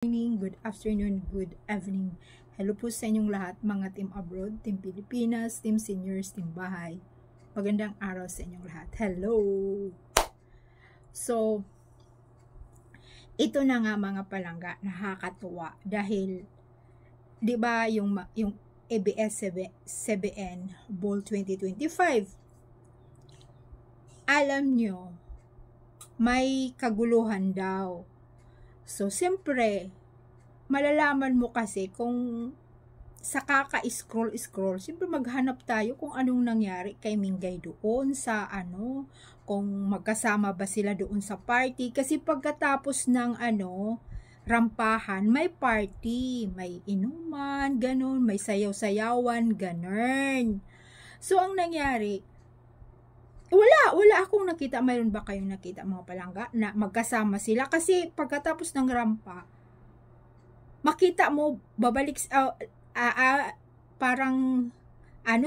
Morning, good afternoon, good evening. Hello po sa inyong lahat, mga team abroad, team Pilipinas, team seniors, team bahay. Magandang araw sa inyong lahat. Hello! So, ito na nga mga palangga, nakakatuwa dahil, di ba yung ABS-CBN Bowl 2025, alam nyo, may kaguluhan daw. So, siyempre, malalaman mo kasi kung sa kaka-scroll, siyempre maghanap tayo kung anong nangyari kay Mingay doon sa kung magkasama ba sila doon sa party. Kasi pagkatapos ng rampahan, may party, may inuman, ganun, may sayaw-sayawan, ganun. So, ang nangyari, wala akong nakita. Mayroon ba kayong nakita mga palangga na magkasama sila? Kasi pagkatapos ng rampa, makita mo babalik parang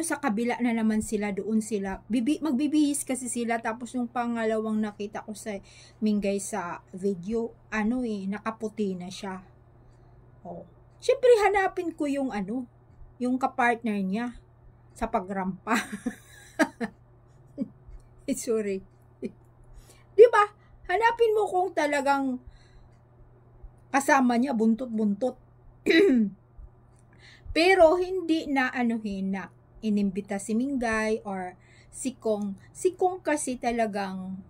sa kabila na naman sila, doon sila magbibihis kasi sila. Tapos yung pangalawang nakita ko sa Mingay sa video, nakaputi na siya. Syempre hanapin ko yung yung kapartner niya sa pagrampa. Sorry. Di ba? Hanapin mo kung talagang kasama niya buntot-buntot. Pero hindi na na inimbita si Mingay or si Kong. Si Kong kasi talagang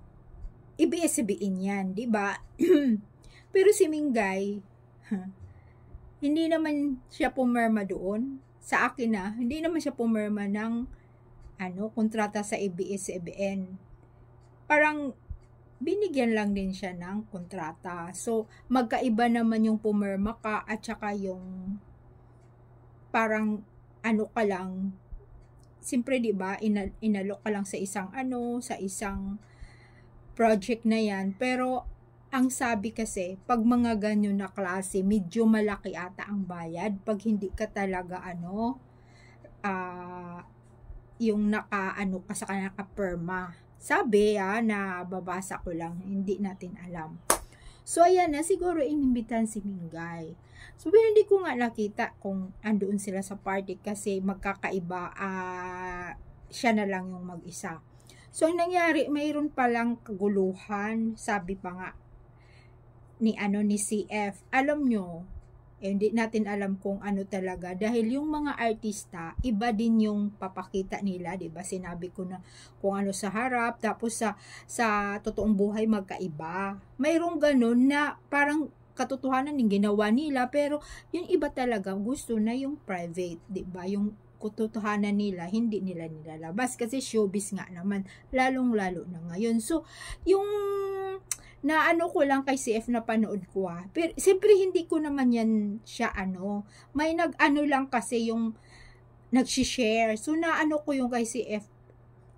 ibig-sabihin yan, di ba? Pero si Mingay, hindi naman siya pumirma doon. Sa akin hindi naman siya pumirma ng kontrata sa ABS-CBN. Parang binigyan lang din siya ng kontrata. So, magkaiba naman yung pumirma ka at saka yung parang ka lang. Siyempre, di ba, inalok ka lang sa isang sa isang project na yan. Pero, ang sabi kasi, pag mga ganyan na klase, medyo malaki ata ang bayad. Pag hindi ka talaga yung ka sa kanila ka-perma. Sabi na babasa ko lang, hindi natin alam. So ayan na, siguro inimbitan si Mingay. So pero hindi ko nga nakita kung andoon sila sa party kasi magkakaiba, siya na lang yung mag-isa. So ang nangyari, mayroon palang kaguluhan, sabi pa nga ni CF. Alam nyo, hindi natin alam kung talaga dahil yung mga artista iba din yung papakita nila, 'di ba? Sinabi ko na kung sa harap, tapos sa totoong buhay magkaiba. Mayroong ganun na parang katotohanan yung ginawa nila, pero yung iba talaga gusto na yung private, 'di ba? Yung katotohanan nila hindi nila nilalabas kasi showbiz nga naman, lalong-lalo na ngayon. So yung na ko lang kay CF na panood ko pero siyempre hindi ko naman yan siya may lang kasi yung nag-share. So na ko yung kay CF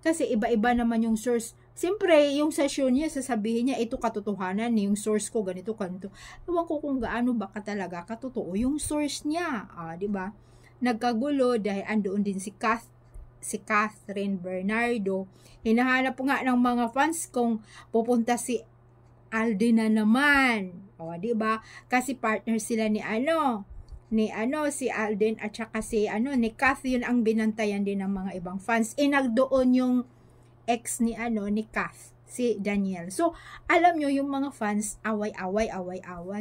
kasi iba-iba naman yung source. Siyempre yung session niya sasabihin niya ito katotohanan, yung source ko ganito. Ewan ko kung gaano baka talaga katotoo yung source niya, di ba? Nagkagulo dahil andoon din si Catherine Bernardo. Hinahanap nga ng mga fans kung pupunta si Alden na naman. Di ba? Kasi partner sila ni si Alden at saka si ni Kath, yun ang binantayan din ng mga ibang fans. Nagdoon yung ex ni ni Kath, si Daniel. So, alam nyo yung mga fans away.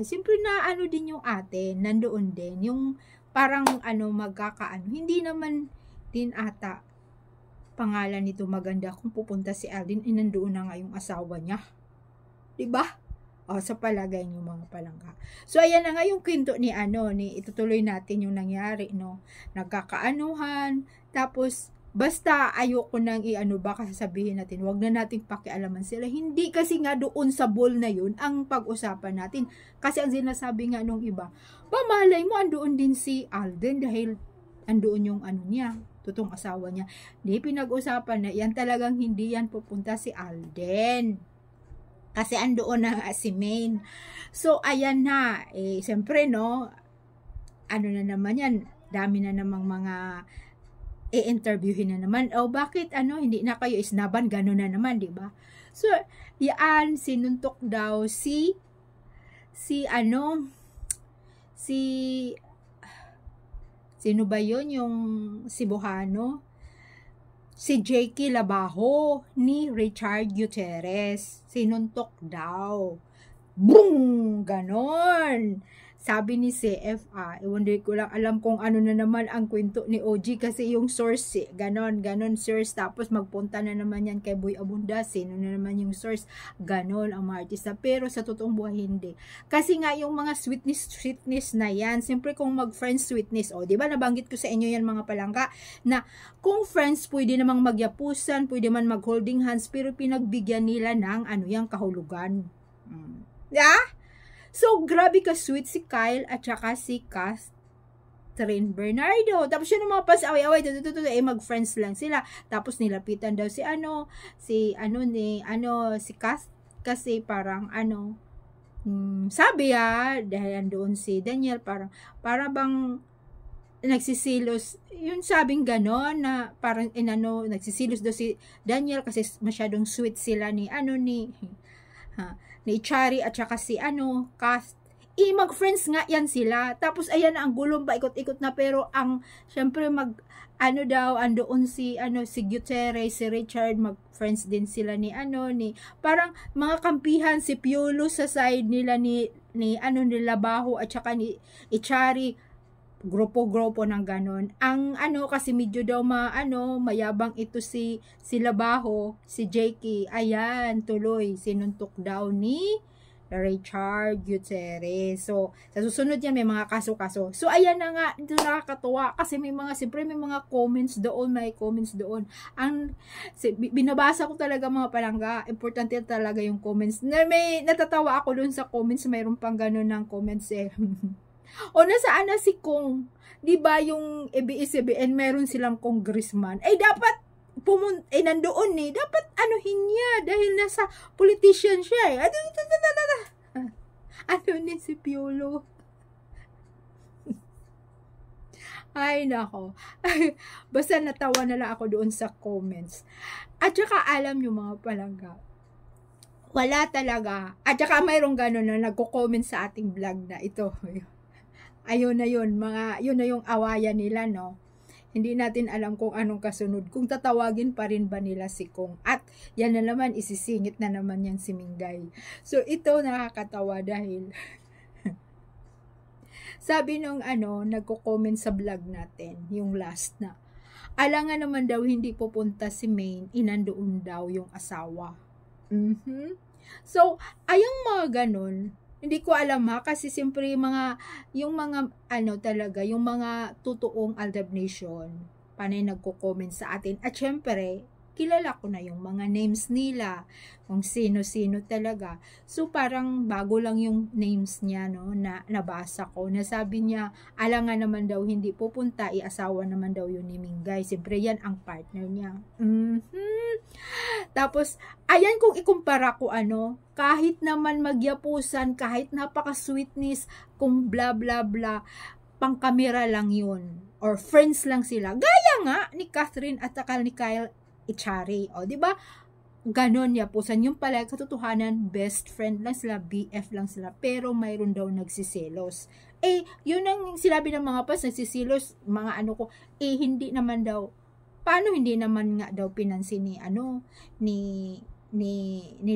Siyempre na din yung ate, nandoon din yung parang hindi naman din ata pangalan nito maganda kung pupunta si Alden, nandoon na nga yung asawa niya. Diba? Sa palagay niyo mga palangga. So ayan na nga yung kwento ni itutuloy natin yung nangyari, no. Nagkakaanuhan, tapos basta ayoko nang baka sasabihin natin, wag na nating pakialaman sila. Hindi kasi nga doon sa ball na yun ang pag-usapan natin. Kasi ang sinasabi nga nung iba, pamalay mo andoon din si Alden dahil andoon yung niya, totoong asawa niya. Di pinag-usapan na yan, talagang hindi yan pupunta si Alden. Kasi andoon na si Maine. So, ayan na. Siyempre, no, na naman yan. Dami na namang mga i-interviewin na naman. Bakit, hindi na kayo isnaban? Gano'n na naman, di ba? So, yan, sinuntok daw si sino ba yun, yung Cebuano? Si J.K. Labajo ni Richard Gutierrez. Sinuntok daw. Boom! Ganon. Sabi ni CFA, hindi ko lang alam kung ano na naman ang kwento ni OG kasi yung source, ganon source, tapos magpunta na naman yan kay Boy Abunda, sino na naman yung source, ganon ang mga artista, pero sa totoong buhay hindi. Kasi nga yung mga sweetness na yan, siyempre kung mag-friends sweetness, di ba nabanggit ko sa inyo yan mga palangga, na kung friends pwede namang magyapusan, pwede man mag-holding hands, pero pinagbigyan nila ng yung kahulugan. Yeah? So, grabe ka-sweet si Kyle at saka si Catherine Bernardo. Tapos yun ang mga pas-away-away, mag-friends lang sila. Tapos nilapitan daw si Cass, kasi parang sabi dahil doon si Daniel, para bang nagsisilos, yun sabing ganon, na parang nagsisilos daw si Daniel kasi masyadong sweet sila ni Chari at saka si Cass. Mag-friends nga yan sila. Tapos ayan na ang gulong, ikot-ikot na, pero syempre andoon si Gutierrez, si Richard, mag-friends din sila ni parang mga kampihan, si Piolo sa side nila ni Labajo at saka ni Chari, grupo-grupo ng ganon. Ang kasi medyo daw mayabang ito si Labajo, si JK, ayan, tuloy, sinuntok daw ni Richard Gutierrez. So, sa susunod yan, may mga kaso-kaso. So, ayan na nga, ito nakakatuwa, kasi siyempre may mga comments doon. Binabasa ko talaga mga palangga, importante talaga yung comments. Natatawa ako doon sa comments, mayroon pang ganon ng comments O nasaan na si Kong? 'Di ba yung ABS-CBN meron silang congressman? Dapat nandoon dapat anuhin niya dahil nasa politician siya ni si Piolo. Ay nako. Basta natawa na lang ako doon sa comments. At saka alam niyo mga palangga, wala talaga. At saka mayroong gano'n na nagko-comment sa ating vlog na ito. Ayun na yun na yung awayan nila, no? Hindi natin alam kung anong kasunod, kung tatawagin pa rin ba nila si Kong, at yan na naman, isisingit na naman yan si Mingay. So, ito nakakatawa dahil sabi nung nagko-comment sa vlog natin, yung last na, alangan naman daw hindi pupunta si Maine, inandoon daw yung asawa. So, ayang mga ganun, hindi ko alam kasi siyempre yung mga totoong Aldab Nation, panay nagko-comment sa atin. At syempre, kilala ko na yung mga names nila, kung sino-sino talaga. So, parang bago lang yung names niya, no, na nabasa ko, na sabi niya, alangan naman daw hindi pupunta, asawa naman daw yun ni Mingay. Siyempre, yan ang partner niya. Tapos, ayan kung ikumpara ko kahit naman magyapusan, kahit napaka-sweetness, kung bla bla bla, pang kamera lang yun, or friends lang sila. Gaya nga ni Catherine at saka ni Kyle Echari. Di ba? Ganon yapusan. Yung pala, katotohanan, best friend lang sila, BF lang sila, pero mayroon daw nagsisilos. Yun ang sinabi ng mga pas, nagsisilos, mga hindi naman daw, paano hindi naman nga daw pinansin ni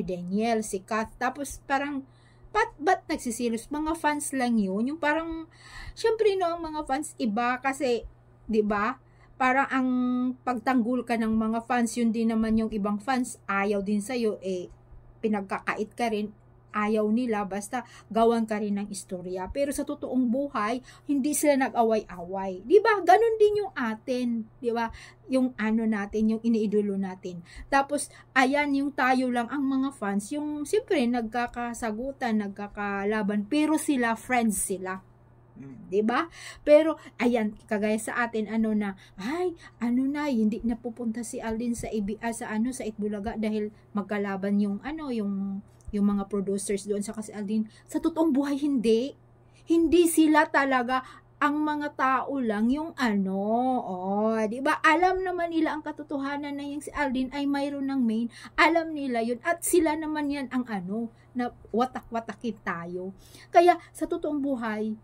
Daniel, si Kat. Tapos parang, ba't nagsisilos? Mga fans lang yun. Yung parang, syempre ang mga fans iba kasi, di ba? Parang ang pagtanggol ka ng mga fans, yun din naman yung ibang fans, ayaw din sa'yo, pinagkakait ka rin, ayaw nila, basta gawan ka rin ng istorya. Pero sa totoong buhay, hindi sila nag-away-away. Diba? Ganon din yung atin. Diba? Yung natin, yung iniidolo natin. Tapos, ayan, yung tayo lang, ang mga fans, yung siyempre, nagkakasagutan, nagkakalaban, pero sila, friends sila. Diba? Pero ayan, kagaya sa atin hindi na pupunta si Aldin sa sa Itbulaga dahil magkalaban yung mga producers doon sa kasi Aldin. Sa totoong buhay hindi sila talaga, ang mga tao lang yung diba? Alam naman nila ang katotohanan na yung si Aldin ay mayroon ng main. Alam nila yun. At sila naman yan ang na watak-watakin tayo. Kaya sa totoong buhay,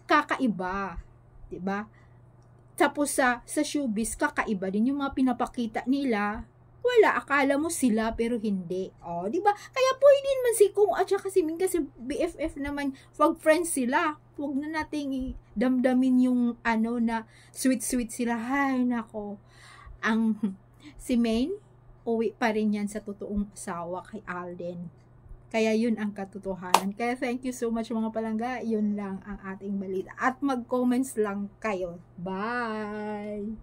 kakaiba, 'di ba? Tapos sa showbiz, kakaiba din yung mga pinapakita nila. Wala, akala mo sila pero hindi. Oh, 'di ba? Kaya pwede naman si Kung at saka si Ming kasi BFF naman, wag friends sila. Wag na nating damdamin yung ano na sweet sila. Hay nako. Ang si Main, uwi pa rin yan sa totoong asawa kay Alden. Kaya yun ang katotohanan. Kaya thank you so much mga palangga. Yun lang ang ating balita. At mag-comments lang kayo. Bye!